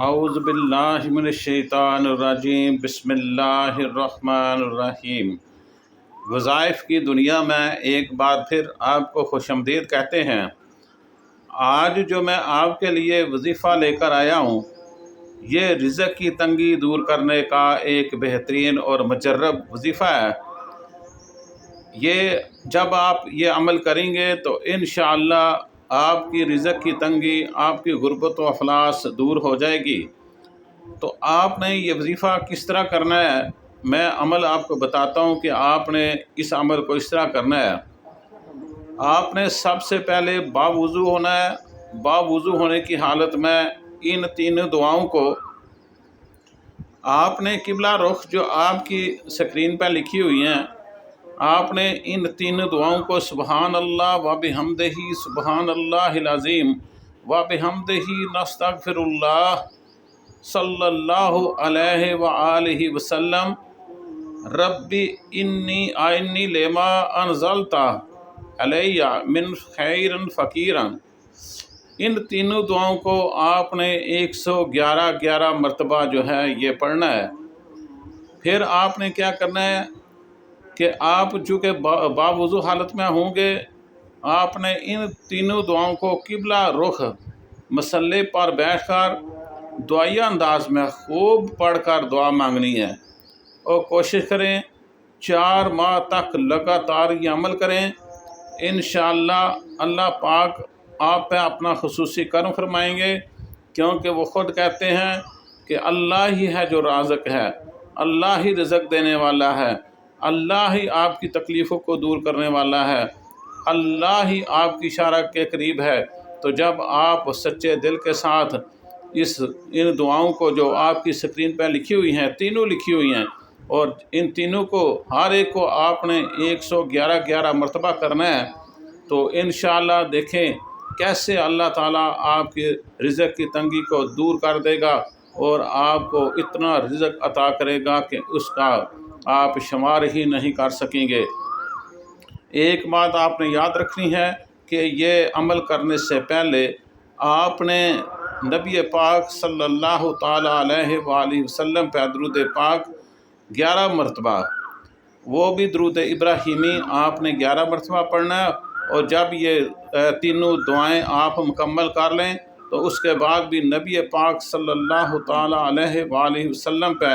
اعوذ باللہ من الشیطان الرجیم بسم اللہ الرحمن الرحیم۔ وظائف کی دنیا میں ایک بار پھر آپ کو خوش آمدید کہتے ہیں۔ آج جو میں آپ کے لیے وظیفہ لے کر آیا ہوں، یہ رزق کی تنگی دور کرنے کا ایک بہترین اور مجرب وظیفہ ہے۔ یہ جب آپ یہ عمل کریں گے تو انشاءاللہ آپ کی رزق کی تنگی، آپ کی غربت و افلاس دور ہو جائے گی۔ تو آپ نے یہ وظیفہ کس طرح کرنا ہے، میں عمل آپ کو بتاتا ہوں کہ آپ نے اس عمل کو اس طرح کرنا ہے۔ آپ نے سب سے پہلے باوضو ہونا ہے۔ باوضو ہونے کی حالت میں ان تینوں دعاؤں کو آپ نے قبلہ رخ جو آپ کی سکرین پہ لکھی ہوئی ہیں، آپ نے ان تینوں دعاؤں کو سبحان اللہ و بحمدہ سبحان اللہ العظیم و بحمدہ نستغفر اللہ صلی اللہ علیہ وآلہ وسلم ربی انی لما انزلت علی من خیر فقیرا، ان تینوں دعاؤں کو آپ نے 111 مرتبہ جو ہے یہ پڑھنا ہے۔ پھر آپ نے کیا کرنا ہے کہ آپ چونکہ باوضو حالت میں ہوں گے، آپ نے ان تینوں دعاؤں کو قبلہ رخ مصلی پر بیٹھ کر دعائیہ انداز میں خوب پڑھ کر دعا مانگنی ہے، اور کوشش کریں 4 ماہ تک لگاتار یہ عمل کریں۔ انشاءاللہ اللہ پاک آپ پہ اپنا خصوصی کرم فرمائیں گے، کیونکہ وہ خود کہتے ہیں کہ اللہ ہی ہے جو رازق ہے، اللہ ہی رزق دینے والا ہے، اللہ ہی آپ کی تکلیفوں کو دور کرنے والا ہے، اللہ ہی آپ کی اشارہ کے قریب ہے۔ تو جب آپ سچے دل کے ساتھ ان دعاؤں کو جو آپ کی سکرین پہ لکھی ہوئی ہیں، تینوں لکھی ہوئی ہیں، اور ان تینوں کو ہر ایک کو آپ نے 111 مرتبہ کرنا ہے، تو انشاءاللہ دیکھیں کیسے اللہ تعالیٰ آپ کے رزق کی تنگی کو دور کر دے گا، اور آپ کو اتنا رزق عطا کرے گا کہ اس کا آپ شمار ہی نہیں کر سکیں گے۔ ایک بات آپ نے یاد رکھنی ہے کہ یہ عمل کرنے سے پہلے آپ نے نبی پاک صلی اللہ تعالیٰ علیہ وآلہ وسلم پہ درود پاک 11 مرتبہ، وہ بھی درود ابراہیمی آپ نے 11 مرتبہ پڑھنا ہے۔ اور جب یہ تینوں دعائیں آپ مکمل کر لیں تو اس کے بعد بھی نبی پاک صلی اللہ تعالیٰ علیہ وآلہ وسلم پہ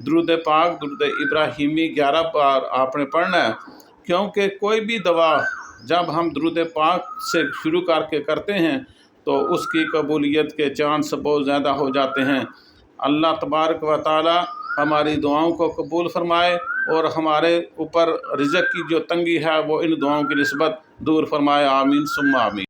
درود پاک درود ابراہیمی 11 بار آپ نے پڑھنا ہے، کیونکہ کوئی بھی دعا جب ہم درود پاک سے شروع کر کے کرتے ہیں تو اس کی قبولیت کے چانس بہت زیادہ ہو جاتے ہیں۔ اللہ تبارک و تعالی ہماری دعاؤں کو قبول فرمائے، اور ہمارے اوپر رزق کی جو تنگی ہے وہ ان دعاؤں کی نسبت دور فرمائے۔ آمین ثم آمین۔